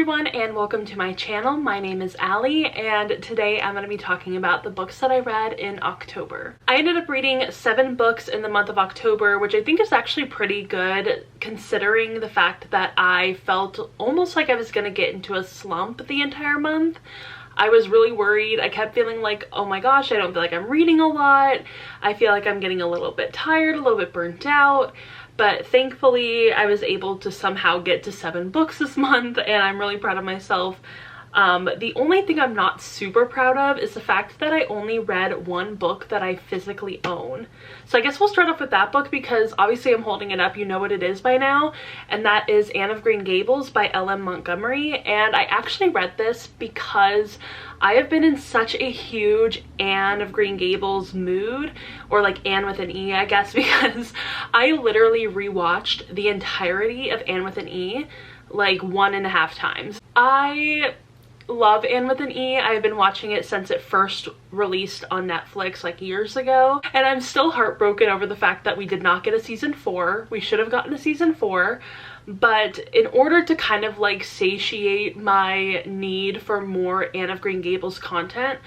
everyone and welcome to my channel. My name is Allie and today I'm going to be talking about the books that I read in October. I ended up reading 7 books in the month of October, which I think is actually pretty good considering the fact that I felt almost like I was going to get into a slump the entire month. I was really worried. I kept feeling like, oh my gosh, I don't feel like I'm reading a lot. I feel like I'm getting a little bit tired, a little bit burnt out. But thankfully, I was able to somehow get to 7 books this month, and I'm really proud of myself. The only thing I'm not super proud of is the fact that I only read 1 book that I physically own. So I guess we'll start off with that book because obviously I'm holding it up. You know what it is by now, and that is Anne of Green Gables by L.M. Montgomery. And I actually read this because I have been in such a huge Anne of Green Gables mood, or like Anne with an E, I guess, because I literally rewatched the entirety of Anne with an E like 1.5 times. I love Anne with an E. I've been watching it since it first released on Netflix like years ago, and I'm still heartbroken over the fact that we did not get a season 4. We should have gotten a season 4. But in order to kind of like satiate my need for more Anne of Green Gables content,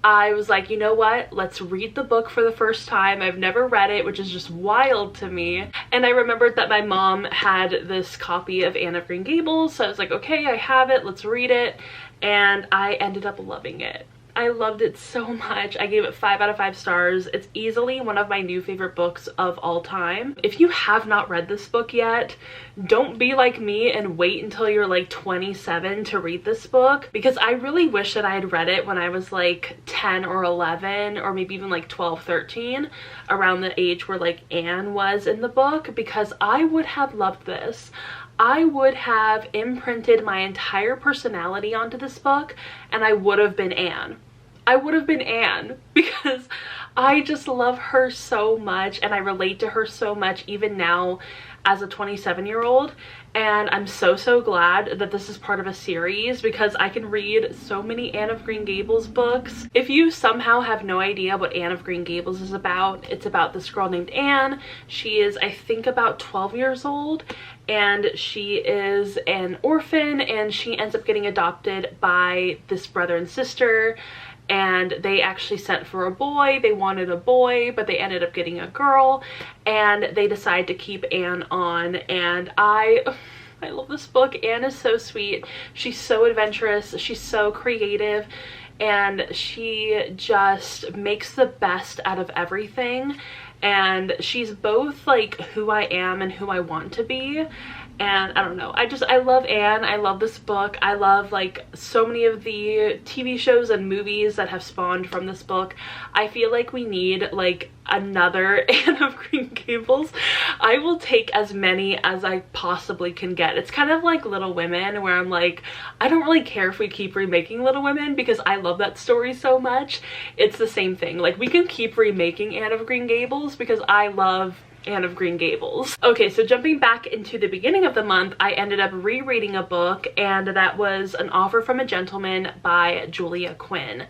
I was like, you know what, let's read the book for the first time. I've never read it, which is just wild to me. And I remembered that my mom had this copy of Anne of Green Gables, so I was like, okay, I have it, let's read it. And I ended up loving it. I loved it so much. I gave it 5 out of 5 stars. It's easily one of my new favorite books of all time. If you have not read this book yet, don't be like me and wait until you're like 27 to read this book, because I really wish that I had read it when I was like 10 or 11 or maybe even like 12, 13, around the age where like Anne was in the book, because I would have loved this. I would have imprinted my entire personality onto this book and I would have been Anne. I would have been Anne because I just love her so much and I relate to her so much even now as a 27-year-old. And I'm so glad that this is part of a series because I can read so many Anne of Green Gables books. If you somehow have no idea what Anne of Green Gables is about, it's about this girl named Anne. She is, I think, about 12 years old, and she is an orphan, and she ends up getting adopted by this brother and sister. And they actually sent for a boy. They wanted a boy, but they ended up getting a girl, and they decide to keep Anne on. And I love this book. Anne is so sweet. She's so adventurous. She's so creative, and she just makes the best out of everything. And she's both like who I am and who I want to be. And I don't know, I love Anne. I love this book. I love like so many of the TV shows and movies that have spawned from this book. I feel like we need like another Anne of Green Gables. I will take as many as I possibly can get. It's kind of like Little Women, where I'm like, I don't really care if we keep remaking Little Women because I love that story so much. It's the same thing. Like, we can keep remaking Anne of Green Gables because I love Anne of Green Gables. Okay, so jumping back into the beginning of the month, I ended up rereading a book, and that was An Offer from a Gentleman by Julia Quinn.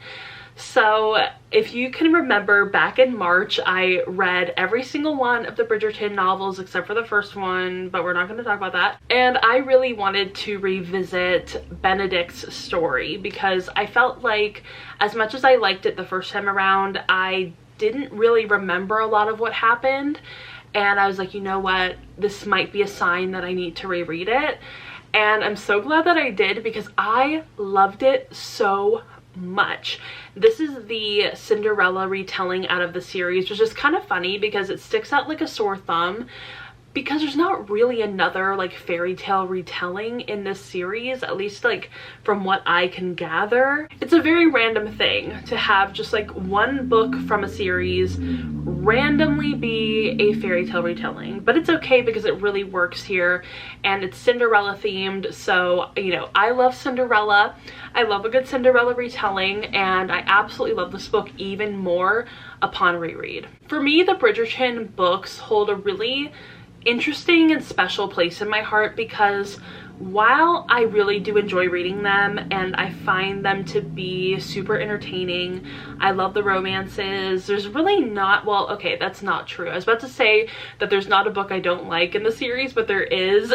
So if you can remember, back in March, I read every single one of the Bridgerton novels except for the first one, but we're not going to talk about that. And I really wanted to revisit Benedict's story because I felt like, as much as I liked it the first time around, I didn't really remember a lot of what happened. And I was like, you know what, this might be a sign that I need to reread it. And I'm so glad that I did because I loved it so much. This is the Cinderella retelling out of the series, which is kind of funny because it sticks out like a sore thumb because there's not really another like fairy tale retelling in this series, at least like from what I can gather. It's a very random thing to have just like one book from a series randomly be a fairy tale retelling, but it's okay because it really works here and it's Cinderella themed. So, you know, I love Cinderella. I love a good Cinderella retelling, and I absolutely love this book even more upon reread. For me, the Bridgerton books hold a really interesting and special place in my heart because while I really do enjoy reading them and I find them to be super entertaining, I love the romances, there's really not, well, okay, that's not true. I was about to say that there's not a book I don't like in the series, but there is.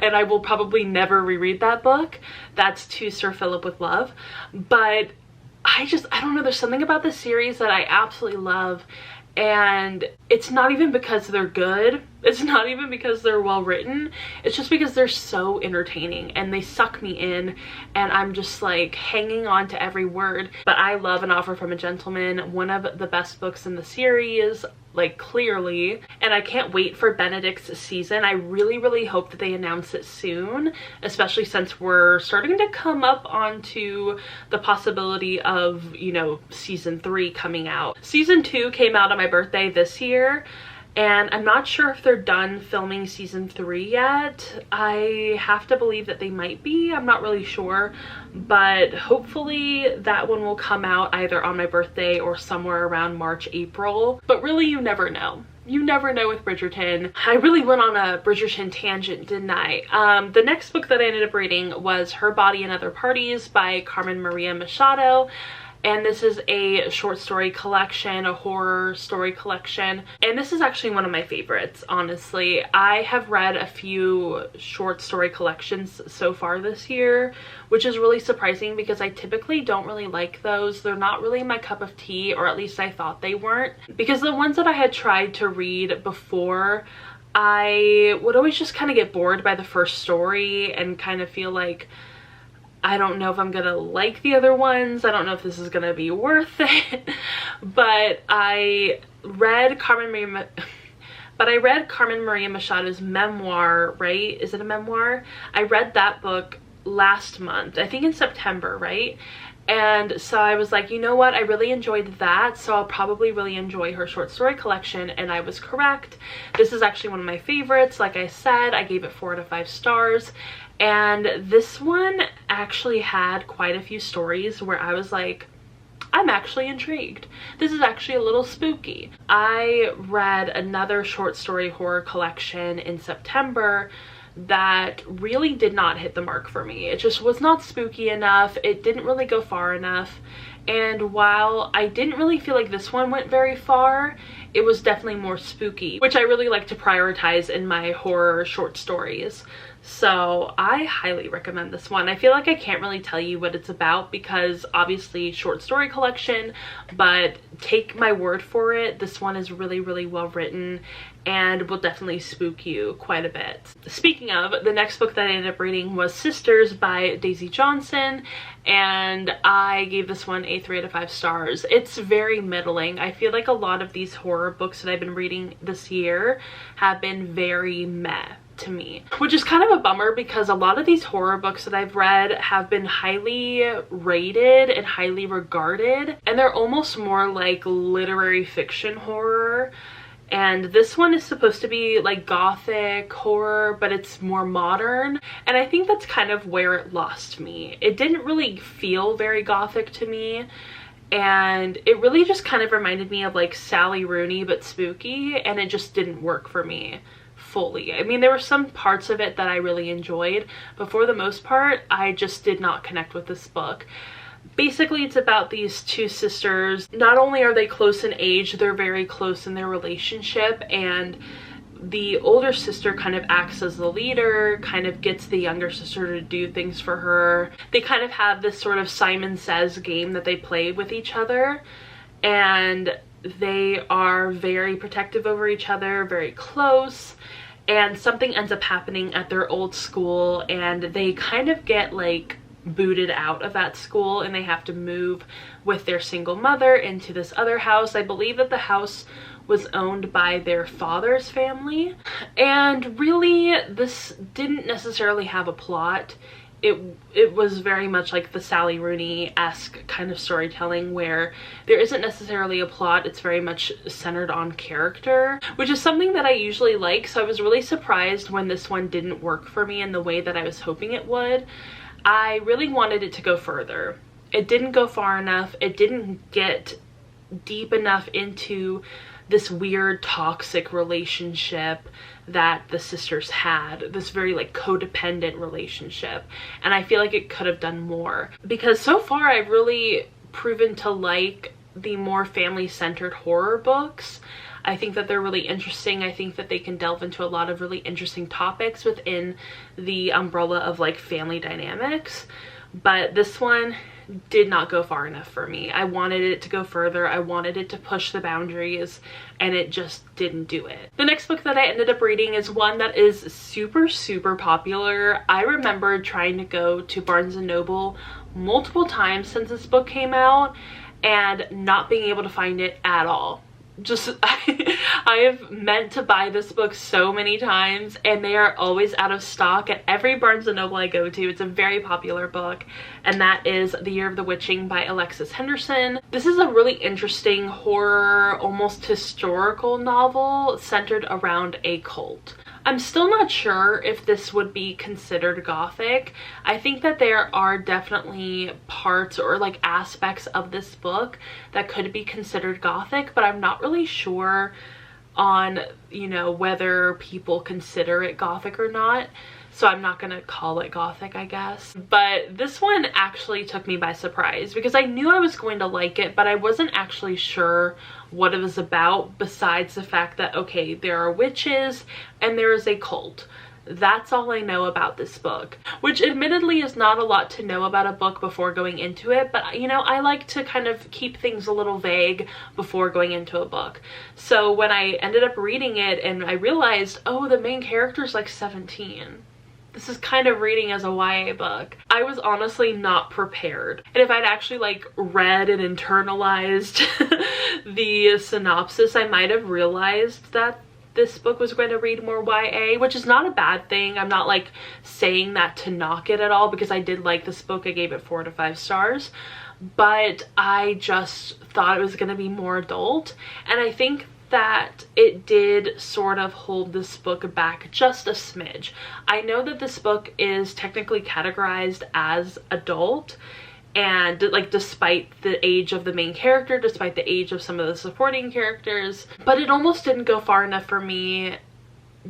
and I will probably never reread that book. That's To Sir Philip with Love. But I don't know, there's something about this series that I absolutely love, and it's not even because they're good, it's not even because they're well written, it's just because they're so entertaining and they suck me in, and I'm just like hanging on to every word. But I love An Offer from a Gentleman, one of the best books in the series, like clearly, and I can't wait for Benedict's season. I really hope that they announce it soon, especially since we're starting to come up onto the possibility of, you know, season 3 coming out. Season 2 came out on my birthday this year, and I'm not sure if they're done filming season 3 yet. I have to believe that they might be, I'm not really sure, but hopefully that one will come out either on my birthday or somewhere around March, April. But really, you never know. You never know with Bridgerton. I really went on a Bridgerton tangent, didn't I? The next book that I ended up reading was Her Body and Other Parties by Carmen Maria Machado. And this is a short story collection, a horror story collection. And this is actually one of my favorites, honestly. I have read a few short story collections so far this year, which is really surprising because I typically don't really like those. They're not really my cup of tea, or at least I thought they weren't. Because the ones that I had tried to read before, I would always just kind of get bored by the first story and kind of feel like, I don't know if I'm gonna like the other ones. I don't know if this is gonna be worth it. But I read Carmen Maria Machado's memoir, right? Is it a memoir? I read that book last month, I think in September, right? And so I was like, you know what, I really enjoyed that, so I'll probably really enjoy her short story collection, and I was correct. This is actually one of my favorites. Like I said, I gave it 4 out of 5 stars. And this one actually had quite a few stories where I was like, I'm actually intrigued. This is actually a little spooky. I read another short story horror collection in September that really did not hit the mark for me. It just was not spooky enough. It didn't really go far enough. And while I didn't really feel like this one went very far, it was definitely more spooky, which I really like to prioritize in my horror short stories. So I highly recommend this one. I feel like I can't really tell you what it's about because obviously short story collection, but take my word for it, this one is really well written and will definitely spook you quite a bit. Speaking of, the next book that I ended up reading was Sisters by Daisy Johnson, and I gave this one a 3 out of 5 stars. It's very middling. I feel like a lot of these horror books that I've been reading this year have been very meh to me, which is kind of a bummer because a lot of these horror books that I've read have been highly rated and highly regarded, and they're almost more like literary fiction horror. And this one is supposed to be like gothic horror, but it's more modern. And I think that's kind of where it lost me. It didn't really feel very gothic to me. And it really just kind of reminded me of like Sally Rooney, but spooky. And it just didn't work for me fully. I mean, there were some parts of it that I really enjoyed, but for the most part, I just did not connect with this book. Basically, it's about these two sisters. Not only are they close in age, they're very close in their relationship, and the older sister kind of acts as the leader, kind of gets the younger sister to do things for her. They kind of have this sort of Simon Says game that they play with each other, and they are very protective over each other, very close, and something ends up happening at their old school, and they kind of get like booted out of that school, and they have to move with their single mother into this other house. I believe that the house was owned by their father's family, and really this didn't necessarily have a plot. It was very much like the Sally Rooney-esque kind of storytelling where there isn't necessarily a plot, it's very much centered on character, which is something that I usually like. So I was really surprised when this one didn't work for me in the way that I was hoping it would. I really wanted it to go further. It didn't go far enough. It didn't get deep enough into this weird toxic relationship that the sisters had, this very like codependent relationship, and I feel like it could have done more, because so far I've really proven to like the more family-centered horror books. I think that they're really interesting. I think that they can delve into a lot of really interesting topics within the umbrella of like family dynamics. But this one did not go far enough for me. I wanted it to go further. I wanted it to push the boundaries, and it just didn't do it. The next book that I ended up reading is one that is super, super popular. I remember trying to go to Barnes & Noble multiple times since this book came out and not being able to find it at all. I have meant to buy this book so many times, and they are always out of stock at every Barnes & Noble I go to. It's a very popular book, and that is The Year of the Witching by Alexis Henderson. This is a really interesting horror, almost historical novel centered around a cult. I'm still not sure if this would be considered gothic. I think that there are definitely parts or like aspects of this book that could be considered gothic, but I'm not really sure on, you know, whether people consider it gothic or not. So I'm not gonna call it gothic, I guess. But this one actually took me by surprise because I knew I was going to like it, but I wasn't actually sure what it was about, besides the fact that, okay, there are witches and there is a cult. That's all I know about this book, which admittedly is not a lot to know about a book before going into it, but you know, I like to kind of keep things a little vague before going into a book. So when I ended up reading it and I realized, oh, the main character is like 17. This is kind of reading as a YA book. I was honestly not prepared. And if I'd actually like read and internalized the synopsis, I might have realized that this book was going to read more YA, which is not a bad thing. I'm not like saying that to knock it at all, because I did like this book. I gave it 4 out of 5 stars, but I just thought it was going to be more adult. And I think that it did sort of hold this book back just a smidge. I know that this book is technically categorized as adult, and like despite the age of the main character, despite the age of some of the supporting characters, but it almost didn't go far enough for me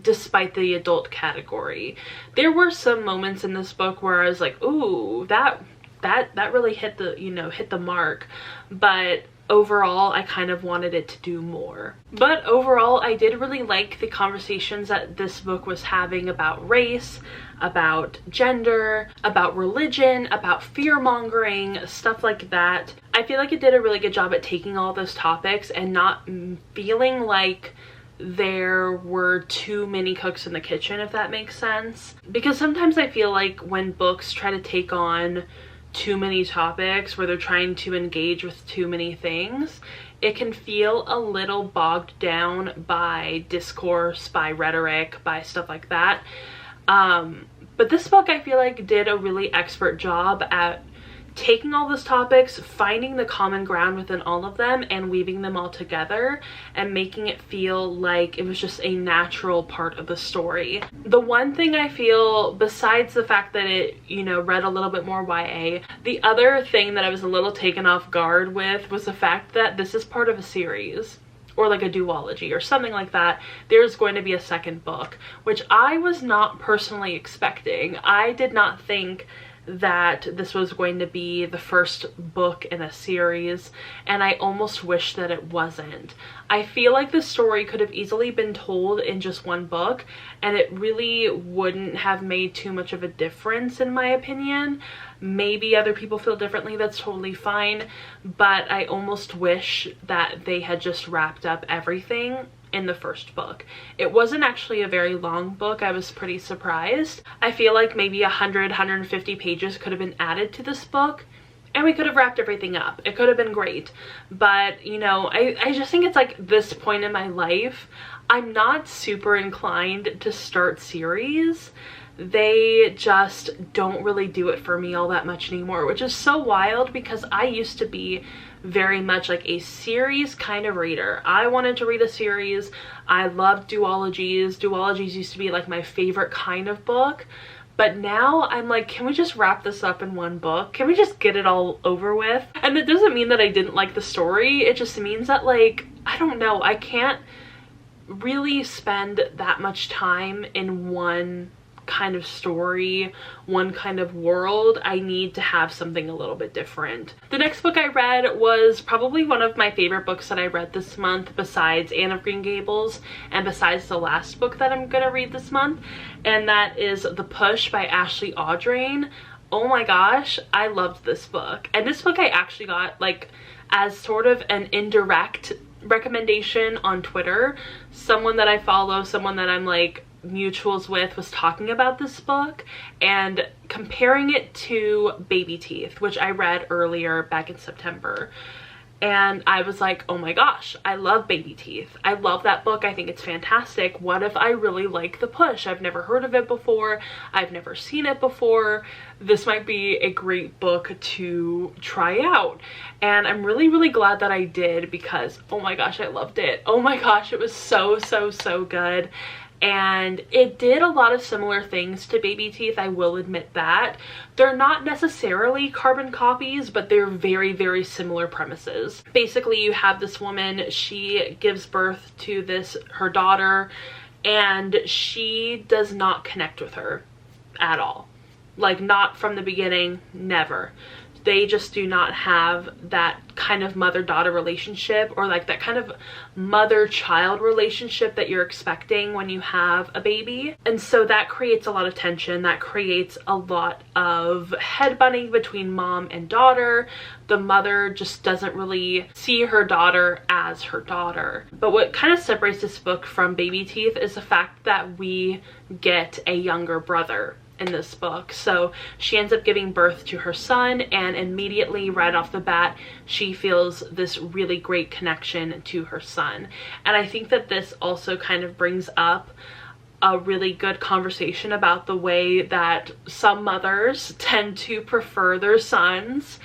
despite the adult category. There were some moments in this book where I was like, ooh, that really hit the, you know, hit the mark, but overall I kind of wanted it to do more. But overall I did really like the conversations that this book was having about race, about gender, about religion, about fear-mongering, stuff like that. I feel like it did a really good job at taking all those topics and not feeling like there were too many cooks in the kitchen, if that makes sense. Because sometimes I feel like when books try to take on too many topics, where they're trying to engage with too many things, it can feel a little bogged down by discourse, by rhetoric, by stuff like that. But this book I feel like did a really expert job at taking all those topics, finding the common ground within all of them, and weaving them all together and making it feel like it was just a natural part of the story. The one thing I feel, besides the fact that it, you know, read a little bit more YA, the other thing that I was a little taken off guard with was the fact that this is part of a series, or like a duology or something like that. There's going to be a second book, which I was not personally expecting. I did not think that this was going to be the first book in a series, and I almost wish that it wasn't. I feel like the story could have easily been told in just one book, and it really wouldn't have made too much of a difference in my opinion. Maybe other people feel differently, that's totally fine, but I almost wish that they had just wrapped up everything in the first book. It wasn't actually a very long book. I was pretty surprised. I feel like maybe 150 pages could have been added to this book, and we could have wrapped everything up. It could have been great. But, you know, I just think it's like this point in my life, I'm not super inclined to start series. They just don't really do it for me all that much anymore, which is so wild because I used to be very much like a series kind of reader. I wanted to read a series. I loved duologies. Duologies used to be like my favorite kind of book. But now I'm like, can we just wrap this up in one book? Can we just get it all over with? And it doesn't mean that I didn't like the story. It just means that, like, I don't know, I can't really spend that much time in one kind of story, one kind of world, I need to have something a little bit different. The next book I read was probably one of my favorite books that I read this month, besides Anne of Green Gables and besides the last book that I'm gonna read this month, and that is The Push by Ashley Audrain. Oh my gosh, I loved this book. And this book I actually got like as sort of an indirect recommendation on Twitter. Someone that I follow, someone that I'm like mutuals with, was talking about this book and comparing it to Baby Teeth, which I read earlier back in September. And I was like, oh my gosh, I love Baby Teeth. I love that book. I think it's fantastic. What if I really like The Push? I've never heard of it before. I've never seen it before. This might be a great book to try out. And I'm really, really glad that I did, because oh my gosh, I loved it. Oh my gosh, it was so, so, so good. And it did a lot of similar things to Baby Teeth, I will admit that. They're not necessarily carbon copies, but they're very, very similar premises. Basically, you have this woman, she gives birth to her daughter, and she does not connect with her at all. Like, not from the beginning, never. They just do not have that kind of mother-daughter relationship, or like that kind of mother-child relationship that you're expecting when you have a baby. And so that creates a lot of tension. That creates a lot of headbutting between mom and daughter. The mother just doesn't really see her daughter as her daughter. But what kind of separates this book from Baby Teeth is the fact that we get a younger brother in this book. So she ends up giving birth to her son, and immediately right off the bat she feels this really great connection to her son. And I think that this also kind of brings up a really good conversation about the way that some mothers tend to prefer their sons.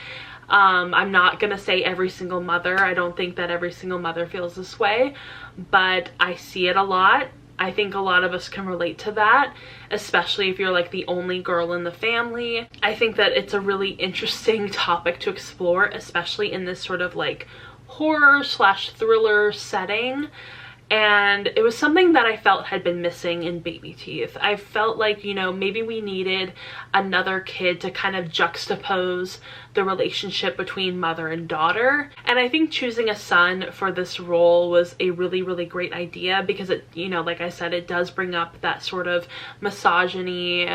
I'm not gonna say every single mother. I don't think that every single mother feels this way, but I see it a lot. I think a lot of us can relate to that, especially if you're like the only girl in the family. I think that it's a really interesting topic to explore, especially in this sort of like horror slash thriller setting. And it was something that I felt had been missing in Baby Teeth. I felt like, you know, maybe we needed another kid to kind of juxtapose the relationship between mother and daughter. And I think choosing a son for this role was a really, really great idea, because it, you know, like I said, it does bring up that sort of misogyny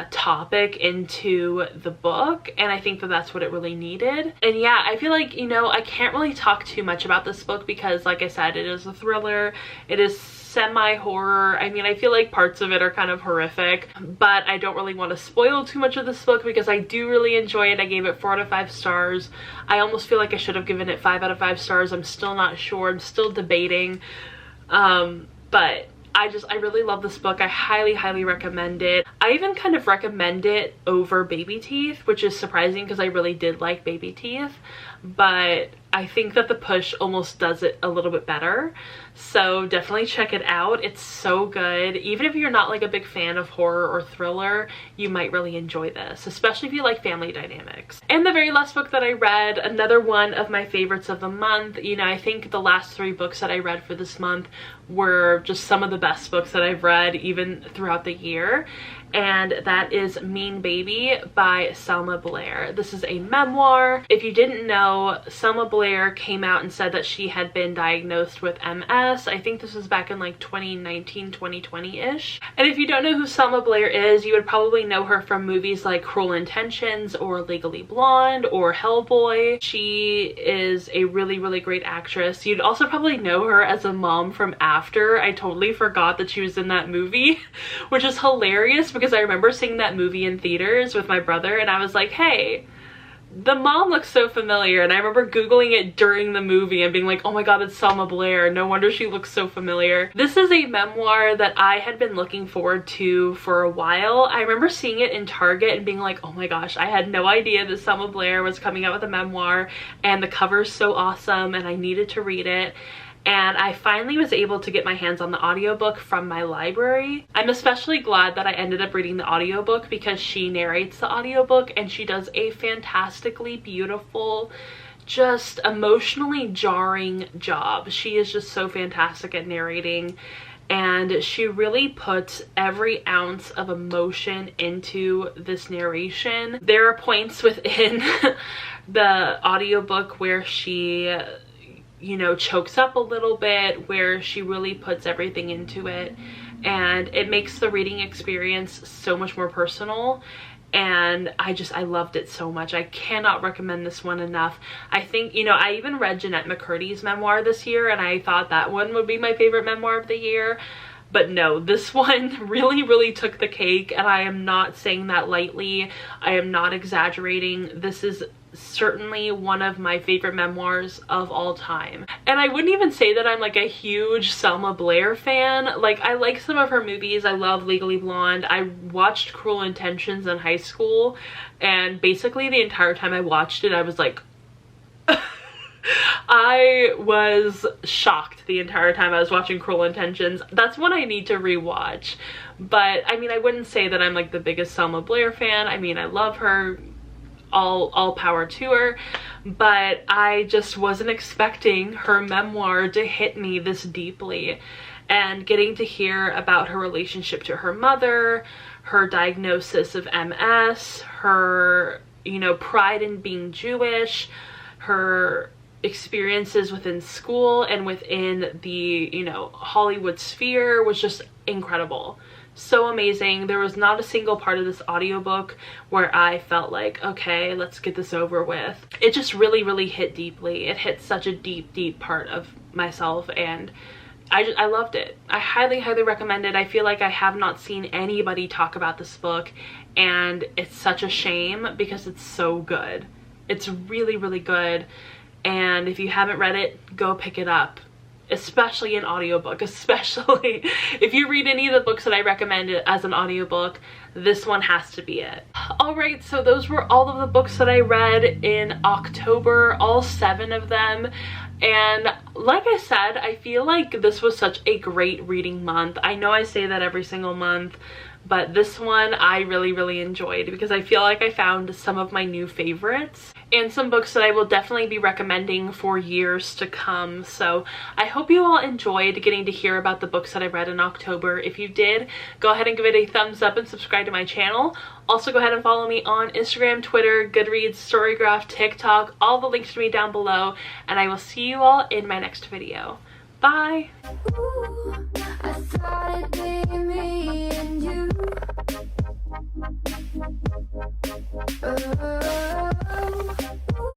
topic into the book, and I think that that's what it really needed. And yeah, I feel like, you know, I can't really talk too much about this book because, like I said, it is a thriller. It is semi-horror. I mean, I feel like parts of it are kind of horrific, but I don't really want to spoil too much of this book because I do really enjoy it. I gave it 4 out of 5 stars. I almost feel like I should have given it 5 out of 5 stars. I'm still not sure. I'm still debating. But I really love this book. I highly, highly recommend it. I even kind of recommend it over Baby Teeth, which is surprising because I really did like Baby Teeth, but I think that The Push almost does it a little bit better. So definitely check it out. It's so good. Even if you're not like a big fan of horror or thriller, you might really enjoy this, especially if you like family dynamics. And the very last book that I read, another one of my favorites of the month. You know, I think the last 3 books that I read for this month were just some of the best books that I've read even throughout the year. And that is Mean Baby by Selma Blair. This is a memoir. If you didn't know, Selma Blair came out and said that she had been diagnosed with MS. I think this was back in like 2019, 2020-ish. And if you don't know who Selma Blair is, you would probably know her from movies like Cruel Intentions or Legally Blonde or Hellboy. She is a really, really great actress. You'd also probably know her as a mom from After. I totally forgot that she was in that movie, which is hilarious because I remember seeing that movie in theaters with my brother and I was like, hey, the mom looks so familiar. And I remember Googling it during the movie and being like, oh my god, it's Selma Blair. No wonder she looks so familiar. This is a memoir that I had been looking forward to for a while. I remember seeing it in Target and being like, oh my gosh, I had no idea that Selma Blair was coming out with a memoir, and the cover's so awesome and I needed to read it. And I finally was able to get my hands on the audiobook from my library. I'm especially glad that I ended up reading the audiobook because she narrates the audiobook and she does a fantastically beautiful, just emotionally jarring job. She is just so fantastic at narrating. and she really puts every ounce of emotion into this narration. There are points within the audiobook where she, you know, chokes up a little bit, where she really puts everything into it, and it makes the reading experience so much more personal. And I loved it so much. I cannot recommend this one enough. I think, you know, I even read Jeanette McCurdy's memoir this year, and I thought that one would be my favorite memoir of the year. But no, this one really took the cake, and I am not saying that lightly. I am not exaggerating. This is certainly one of my favorite memoirs of all time. And I wouldn't even say that I'm like a huge Selma Blair fan. Like, I like some of her movies. I love Legally Blonde. I watched Cruel Intentions in high school, and basically the entire time I watched it, I was like, I was shocked the entire time I was watching Cruel Intentions. That's one I need to rewatch. But I mean, I wouldn't say that I'm like the biggest Selma Blair fan. I mean, I love her, all power to her, but I just wasn't expecting her memoir to hit me this deeply. And getting to hear about her relationship to her mother, her diagnosis of MS, her, you know, pride in being Jewish, her experiences within school and within the, you know, Hollywood sphere was just incredible. So amazing. There was not a single part of this audiobook where I felt like, okay, let's get this over with. It just really hit deeply. It hit such a deep part of myself, and I loved it. I highly recommend it. I feel like I have not seen anybody talk about this book, and it's such a shame because it's so good. It's really good, and if you haven't read it, go pick it up. Especially an audiobook, especially if you read any of the books that I recommend as an audiobook, this one has to be it. Alright, so those were all of the books that I read in October, all 7 of them. And like I said, I feel like this was such a great reading month. I know I say that every single month, but this one I really enjoyed because I feel like I found some of my new favorites and some books that I will definitely be recommending for years to come. So I hope you all enjoyed getting to hear about the books that I read in October. If you did, go ahead and give it a thumbs up and subscribe to my channel. Also, go ahead and follow me on Instagram, Twitter, Goodreads, Storygraph, TikTok, all the links to me down below, and I will see you all in my next video. Bye!